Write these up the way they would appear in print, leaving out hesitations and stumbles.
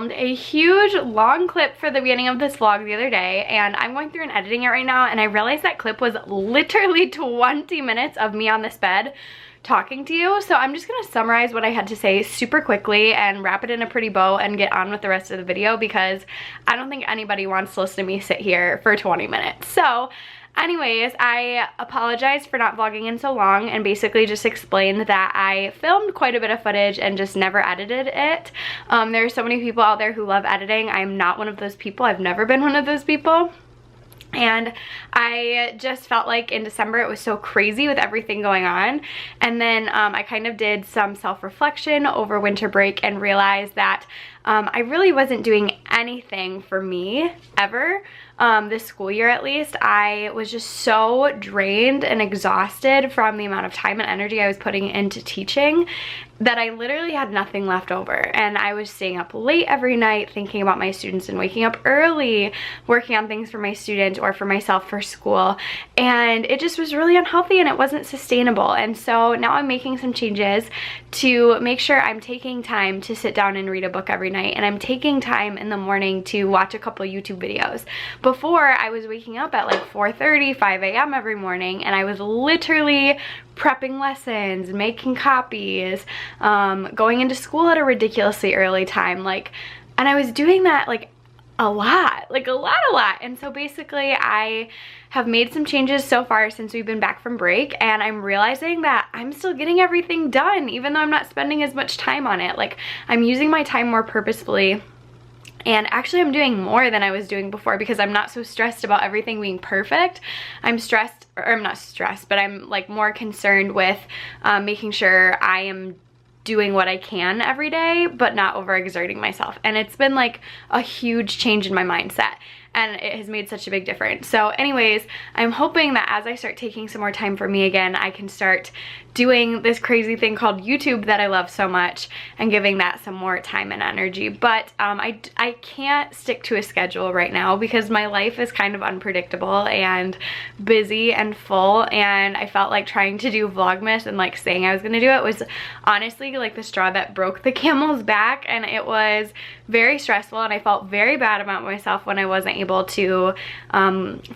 filmed a huge long clip for the beginning of this vlog the other day, and I'm going through and editing it right now, and I realized that clip was literally 20 minutes of me on this bed talking to you. So I'm just gonna summarize what I had to say super quickly and wrap it in a pretty bow and get on with the rest of the video, because I don't think anybody wants to listen to me sit here for 20 minutes. So anyways, I apologize for not vlogging in so long, and basically just explained that I filmed quite a bit of footage and just never edited it. There are so many people out there who love editing. I'm not one of those people. I've never been one of those people. And I just felt like in December it was so crazy with everything going on. And then I kind of did some self-reflection over winter break and realized that I really wasn't doing anything for me ever. This school year at least. I was just so drained and exhausted from the amount of time and energy I was putting into teaching that I literally had nothing left over. And I was staying up late every night thinking about my students and waking up early working on things for my students or for myself for school, and it just was really unhealthy and it wasn't sustainable. And so now I'm making some changes to make sure I'm taking time to sit down and read a book every night, and I'm taking time in the morning to watch a couple YouTube videos. Before, I was waking up at like 4:30, 5 a.m. every morning, and I was literally prepping lessons, making copies, going into school at a ridiculously early time, and I was doing that a lot. And so basically I have made some changes so far since we've been back from break, and I'm realizing that I'm still getting everything done even though I'm not spending as much time on it. I'm using my time more purposefully. And actually I'm doing more than I was doing before because I'm not so stressed about everything being perfect. I'm stressed, or I'm not stressed, but I'm more concerned with making sure I am doing what I can every day, but not overexerting myself. And it's been a huge change in my mindset, and it has made such a big difference. So anyways, I'm hoping that as I start taking some more time for me again, I can start doing this crazy thing called YouTube that I love so much and giving that some more time and energy. But I can't stick to a schedule right now because my life is kind of unpredictable and busy and full, and I felt like trying to do Vlogmas and saying I was gonna do it was honestly the straw that broke the camel's back, and it was very stressful, and I felt very bad about myself when I wasn't able to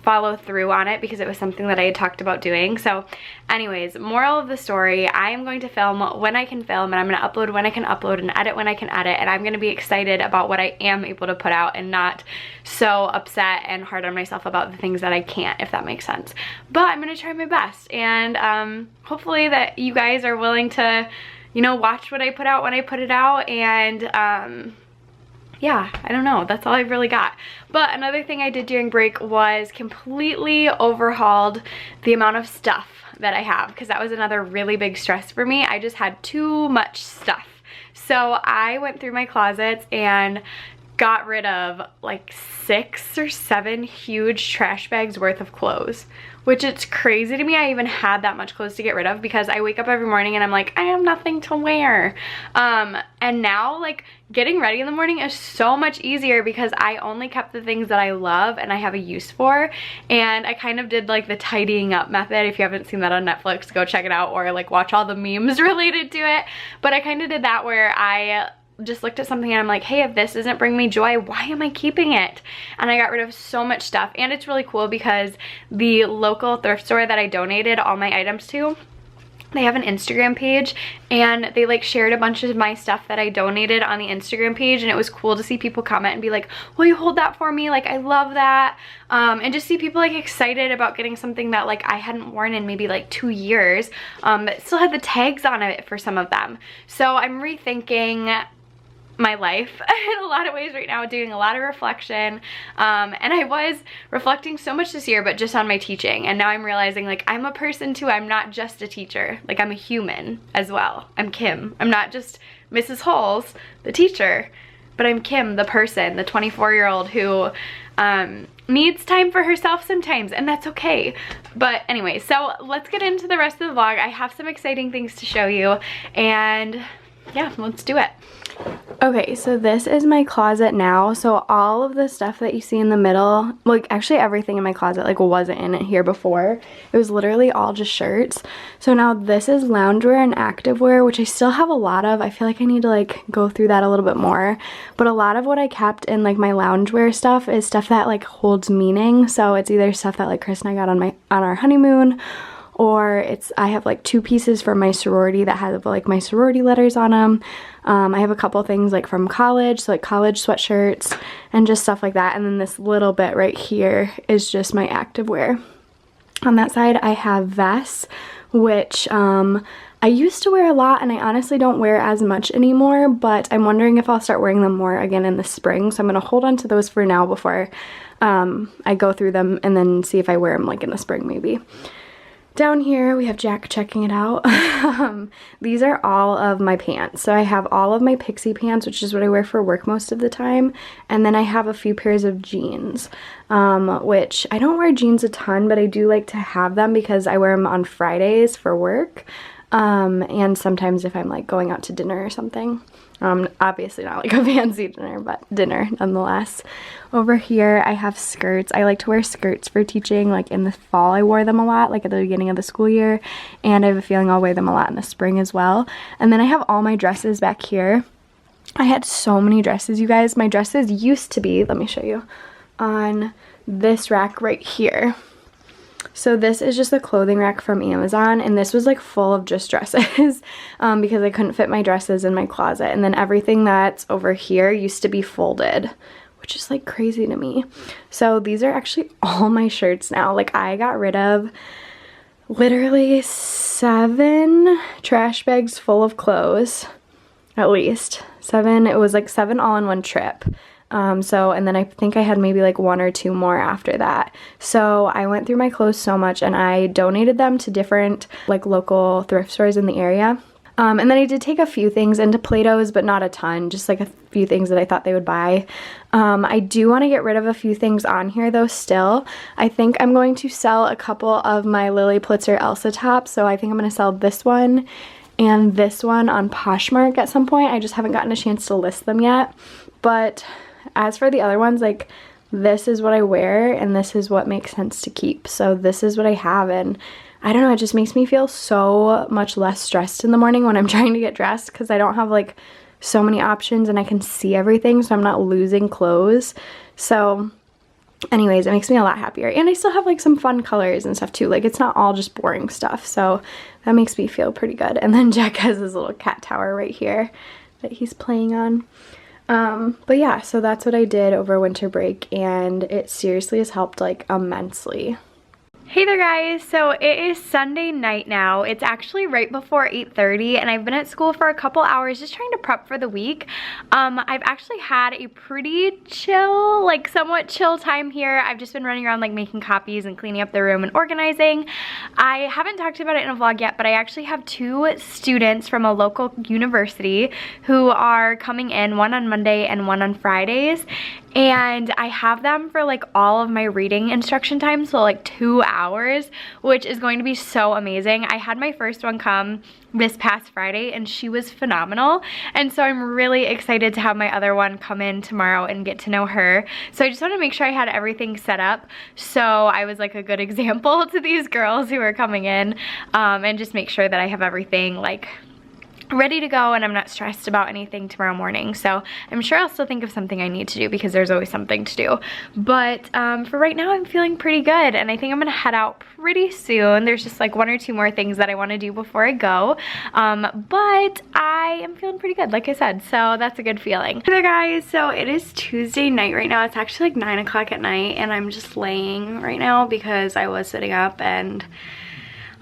follow through on it because it was something that I had talked about doing. So anyways, moral of the story, I am going to film when I can film, and I'm going to upload when I can upload and edit when I can edit, and I'm going to be excited about what I am able to put out and not so upset and hard on myself about the things that I can't, if that makes sense. But I'm going to try my best, and hopefully that you guys are willing to, watch what I put out when I put it out. And yeah, I don't know, that's all I've really got. But another thing I did during break was completely overhauled the amount of stuff that I have, because that was another really big stress for me. I just had too much stuff. So I went through my closets and got rid of 6 or 7 huge trash bags worth of clothes, which it's crazy to me I even had that much clothes to get rid of, because I wake up every morning and I'm like, I have nothing to wear. And now getting ready in the morning is so much easier because I only kept the things that I love and I have a use for. And I kind of did the tidying up method. If you haven't seen that on Netflix, go check it out, or watch all the memes related to it. But I kind of did that where I just looked at something and I'm like, hey, if this doesn't bring me joy, why am I keeping it? And I got rid of so much stuff. And it's really cool because the local thrift store that I donated all my items to, they have an Instagram page, and they shared a bunch of my stuff that I donated on the Instagram page, and it was cool to see people comment and be like, will you hold that for me? I love that. And just see people excited about getting something that I hadn't worn in maybe 2 years, that still had the tags on it for some of them. So I'm rethinking my life in a lot of ways right now, doing a lot of reflection, and I was reflecting so much this year, but just on my teaching. And now I'm realizing I'm a person too. I'm not just a teacher, I'm a human as well. I'm Kim. I'm not just Mrs. Holes, the teacher, but I'm Kim, the person, the 24-year-old who needs time for herself sometimes, and that's okay. But anyway, so let's get into the rest of the vlog. I have some exciting things to show you, and yeah, let's do it. Okay, so this is my closet now. So all of the stuff that you see in the middle, like actually everything in my closet like wasn't in it here before. It was literally all just shirts. So now this is loungewear and activewear, which I still have a lot of. I feel like I need to like go through that a little bit more. But a lot of what I kept in like my loungewear stuff is stuff that like holds meaning. So it's either stuff that like Chris and I got on our honeymoon, or I have like 2 pieces from my sorority that have like my sorority letters on them. I have a couple things like from college, so like college sweatshirts and just stuff like that. And then this little bit right here is just my activewear. On that side, I have vests, which I used to wear a lot, and I honestly don't wear as much anymore, but I'm wondering if I'll start wearing them more again in the spring. So I'm going to hold on to those for now before I go through them and then see if I wear them like in the spring maybe. Down here we have Jack checking it out. These are all of my pants. So I have all of my pixie pants, which is what I wear for work most of the time. And then I have a few pairs of jeans, which I don't wear jeans a ton, but I do like to have them because I wear them on Fridays for work. And sometimes if I'm like going out to dinner or something. Obviously not like a fancy dinner, but dinner nonetheless. Over here I have skirts. I like to wear skirts for teaching. Like in the fall I wore them a lot, like at the beginning of the school year, and I have a feeling I'll wear them a lot in the spring as well. And then I have all my dresses back here. I had so many dresses, you guys. My dresses used to be, let me show you, on this rack right here. So this is just a clothing rack from Amazon, and this was like full of just dresses because I couldn't fit my dresses in my closet. And then everything that's over here used to be folded, which is like crazy to me. So these are actually all my shirts now. Like I got rid of literally 7 trash bags full of clothes, at least 7. It was like 7 all in one trip. And then I think I had maybe like 1 or 2 more after that. So I went through my clothes so much, and I donated them to different like local thrift stores in the area. And then I did take a few things into Plato's, but not a ton, just like a few things that I thought they would buy. I do want to get rid of a few things on here though still. I think I'm going to sell a couple of my Lily Pulitzer Elsa tops. So I think I'm going to sell this one and this one on Poshmark at some point. I just haven't gotten a chance to list them yet. But as for the other ones, like this is what I wear and this is what makes sense to keep. So this is what I have, and I don't know, it just makes me feel so much less stressed in the morning when I'm trying to get dressed because I don't have like so many options and I can see everything, so I'm not losing clothes. So anyways, it makes me a lot happier, and I still have like some fun colors and stuff too. Like it's not all just boring stuff, so that makes me feel pretty good. And then Jack has his little cat tower right here that he's playing on. But yeah, so that's what I did over winter break, and it seriously has helped like immensely. Hey there guys, so it is Sunday night now. It's actually right before 8:30 and I've been at school for a couple hours just trying to prep for the week. I've actually had a pretty chill, like somewhat chill time here. I've just been running around like making copies and cleaning up the room and organizing. I haven't talked about it in a vlog yet, but I actually have 2 students from a local university who are coming in, one on Monday and one on Fridays. And I have them for like all of my reading instruction time, so like 2 hours, which is going to be so amazing. I had my first one come this past Friday and she was phenomenal, and so I'm really excited to have my other one come in tomorrow and get to know her. So I just want to make sure I had everything set up so I was like a good example to these girls who are coming in, and just make sure that I have everything like ready to go and I'm not stressed about anything tomorrow morning. So I'm sure I'll still think of something I need to do because there's always something to do. But for right now I'm feeling pretty good, and I think I'm gonna head out pretty soon. There's just like 1 or 2 more things that I want to do before I go. But I am feeling pretty good, like I said, so that's a good feeling. Hey there guys, so it is Tuesday night right now. It's actually like 9 o'clock at night and I'm just laying right now because I was sitting up, and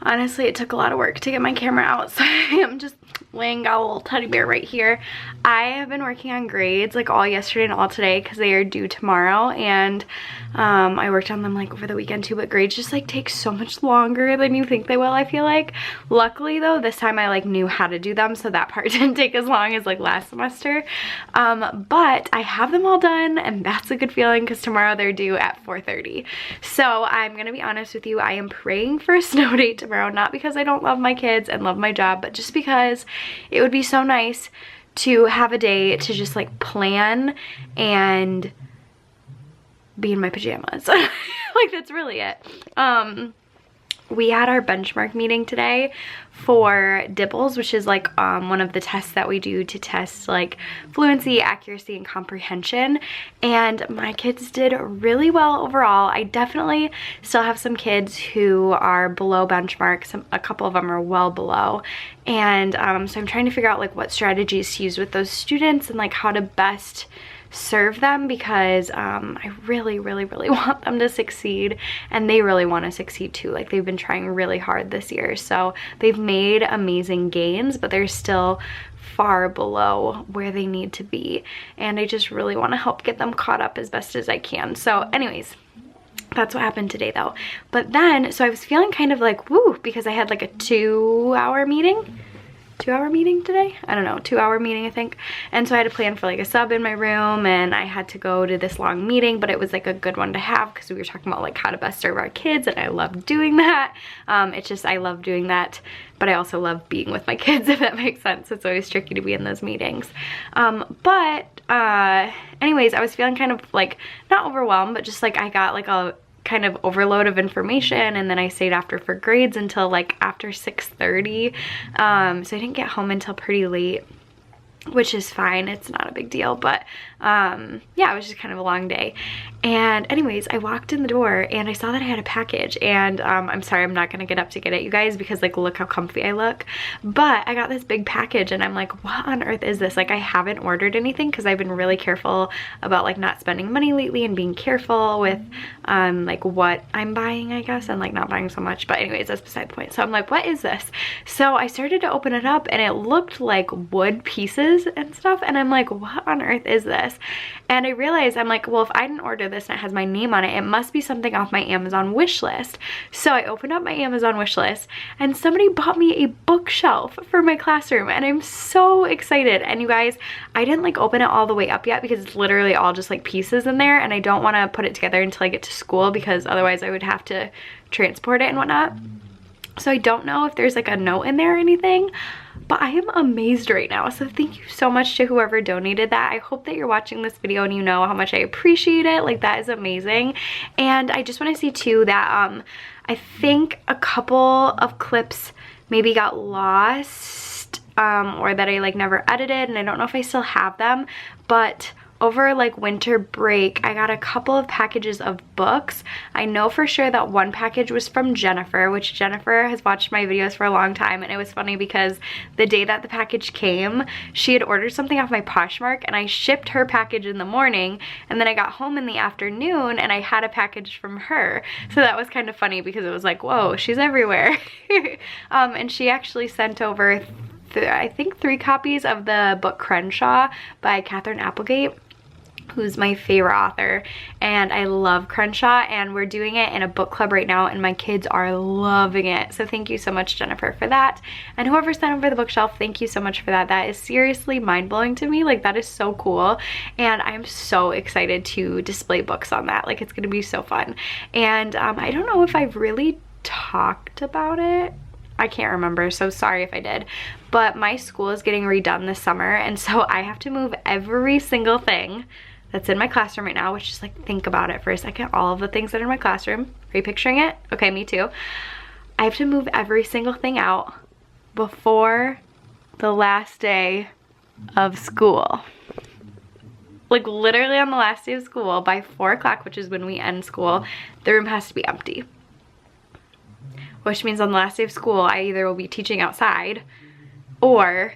honestly it took a lot of work to get my camera out, so I'm just laying, got a little teddy bear right here. I have been working on grades like all yesterday and all today because they are due tomorrow, and I worked on them like over the weekend too, but grades just like take so much longer than you think they will, I feel like. Luckily though, this time I like knew how to do them, so that part didn't take as long as like last semester. But I have them all done, and that's a good feeling because tomorrow they're due at 4:30. So I'm gonna be honest with you, I am praying for a snow date tomorrow, not because I don't love my kids and love my job, but just because it would be so nice to have a day to just like plan and be in my pajamas. Like that's really it. We had our benchmark meeting today for DIBELS, which is like one of the tests that we do to test like fluency, accuracy, and comprehension. And my kids did really well overall. I definitely still have some kids who are below benchmark. A couple of them are well below. And so I'm trying to figure out like what strategies to use with those students and like how to best serve them, because I really want them to succeed, and they really want to succeed too. Like they've been trying really hard this year, so they've made amazing gains, but they're still far below where they need to be, and I just really want to help get them caught up as best as I can. So anyways, that's what happened today though. But then, so I was feeling kind of like woo, because I had like a 2-hour meeting. 2-hour meeting today? I don't know, 2-hour meeting I think. And so I had to plan for like a sub in my room, and I had to go to this long meeting, but it was like a good one to have because we were talking about like how to best serve our kids, and I love doing that. It's just, I love doing that, but I also love being with my kids, if that makes sense. It's always tricky to be in those meetings. Anyways, I was feeling kind of like, not overwhelmed, but just like I got like a kind of overload of information, and then I stayed after for grades until like after 6:30. So I didn't get home until pretty late, which is fine. It's not a big deal, but yeah, it was just kind of a long day. And anyways, I walked in the door and I saw that I had a package, and I'm sorry, I'm not gonna get up to get it, you guys, because like look how comfy I look, but I got this big package and I'm like, what on earth is this? Like I haven't ordered anything because I've been really careful about like not spending money lately and being careful with like what I'm buying, I guess, and like not buying so much. But anyways, that's beside the point. So I'm like, what is this? So I started to open it up and it looked like wood pieces and stuff, and I'm like, what on earth is this? And I realized, I'm like, well, if I didn't order this and it has my name on it, it must be something off my Amazon wish list. So I opened up my Amazon wish list, and somebody bought me a bookshelf for my classroom, and I'm so excited. And you guys, I didn't like open it all the way up yet because it's literally all just like pieces in there, and I don't want to put it together until I get to school because otherwise I would have to transport it and whatnot. So I don't know if there's like a note in there or anything, but I am amazed right now. So thank you so much to whoever donated that. I hope that you're watching this video and you know how much I appreciate it. Like that is amazing. And I just want to say too that I think a couple of clips maybe got lost or that I like never edited, and I don't know if I still have them, but over like winter break, I got a couple of packages of books. I know for sure that one package was from Jennifer, which Jennifer has watched my videos for a long time, and it was funny because the day that the package came, she had ordered something off my Poshmark, and I shipped her package in the morning, and then I got home in the afternoon and I had a package from her. So that was kind of funny because it was like, whoa, she's everywhere. And she actually sent over I think 3 copies of the book Crenshaw by Catherine Applegate, who's my favorite author, and I love Crenshaw, and we're doing it in a book club right now, and my kids are loving it. So thank you so much, Jennifer, for that. And whoever sent over the bookshelf, thank you so much for that. That is seriously mind-blowing to me. Like that is so cool, and I'm so excited to display books on that. Like it's gonna be so fun. And I don't know if I've really talked about it. I can't remember, so sorry if I did, but my school is getting redone this summer, and so I have to move every single thing that's in my classroom right now, which is like, think about it for a second, all of the things that are in my classroom. Are you picturing it? Okay, me too. I have to move every single thing out before the last day of school. Like literally on the last day of school, by 4 o'clock, which is when we end school, the room has to be empty. Which means on the last day of school, I either will be teaching outside or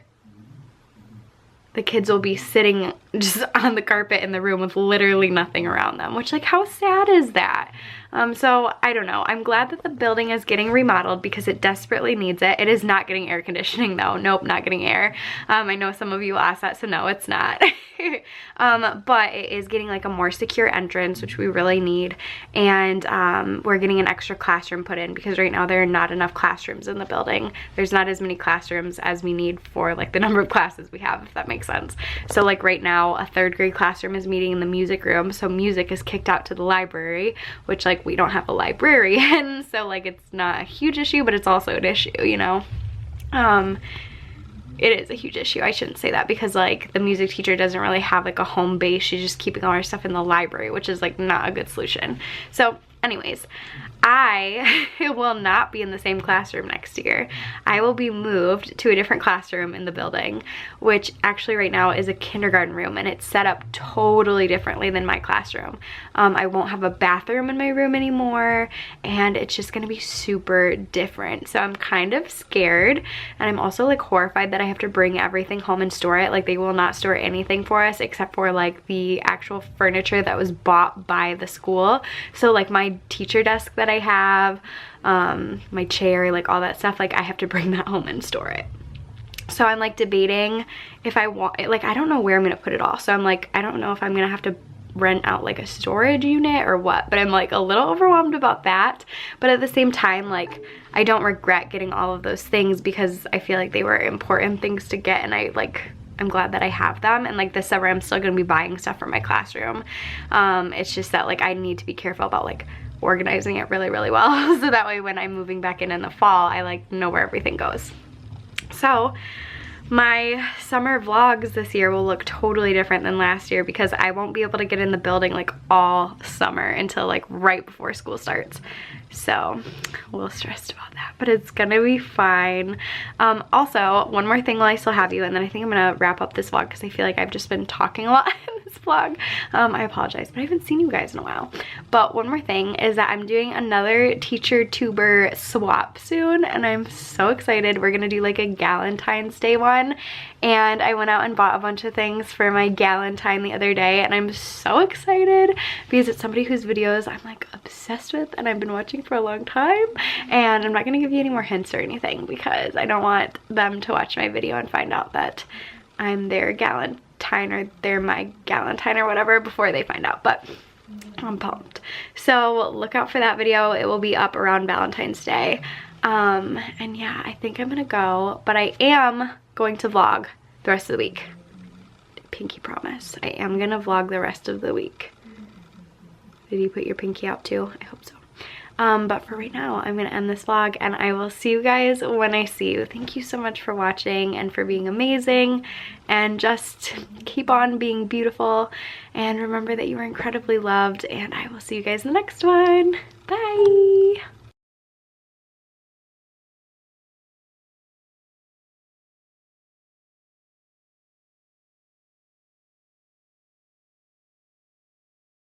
the kids will be sitting just on the carpet in the room with literally nothing around them, which like how sad is that? So I don't know. I'm glad that the building is getting remodeled because it desperately needs it. It is not getting air conditioning though. Nope, not getting air. I know some of you will ask that, so no, it's not. But it is getting like a more secure entrance, which we really need. And we're getting an extra classroom put in because right now there are not enough classrooms in the building. There's not as many classrooms as we need for like the number of classes we have, if that makes sense. So like right now, a 3rd grade classroom is meeting in the music room, so music is kicked out to the library, which like we don't have a librarian, so like it's not a huge issue, but it's also an issue, you know. it is a huge issue. I shouldn't say that because like the music teacher doesn't really have like a home base. She's just keeping all her stuff in the library, which is like not a good solution. So anyways, I will not be in the same classroom next year. I will be moved to a different classroom in the building, which actually right now is a kindergarten room, and it's set up totally differently than my classroom. I won't have a bathroom in my room anymore, and it's just gonna be super different. So I'm kind of scared, and I'm also like horrified that I have to bring everything home and store it. Like they will not store anything for us except for like the actual furniture that was bought by the school. So like my teacher desk that I have, my chair, like all that stuff, like I have to bring that home and store it. So I'm like debating if I want, like I don't know where I'm gonna put it all. So I'm like, I don't know if I'm gonna have to rent out like a storage unit or what, but I'm like a little overwhelmed about that. But at the same time, like I don't regret getting all of those things because I feel like they were important things to get, and I'm glad that I have them. And like this summer I'm still gonna be buying stuff for my classroom. It's just that like I need to be careful about like organizing it really well so that way when I'm moving back in the fall, I like know where everything goes. So my summer vlogs this year will look totally different than last year because I won't be able to get in the building like all summer until like right before school starts. So a little stressed about that, but it's gonna be fine. Also, one more thing while I still have you, and then I think I'm gonna wrap up this vlog because I feel like I've just been talking a lot in this vlog. I apologize, but I haven't seen you guys in a while. But one more thing is that I'm doing another teacher tuber swap soon, and I'm so excited. We're gonna do like a Galentine's Day one, and I went out and bought a bunch of things for my Galentine the other day, and I'm so excited because it's somebody whose videos I'm like obsessed with and I've been watching for a long time. And I'm not gonna give you any more hints or anything because I don't want them to watch my video and find out that I'm their Galentine or they're my Galentine or whatever before they find out, but I'm pumped. So look out for that video. It will be up around Valentine's Day. And yeah, I think I'm gonna go, but I am going to vlog the rest of the week. Pinky promise. I am gonna vlog the rest of the week. Did you put your pinky out too? I hope so. But for right now, I'm gonna end this vlog and I will see you guys when I see you. Thank you so much for watching and for being amazing, and just keep on being beautiful, and remember that you are incredibly loved, and I will see you guys in the next one. Bye.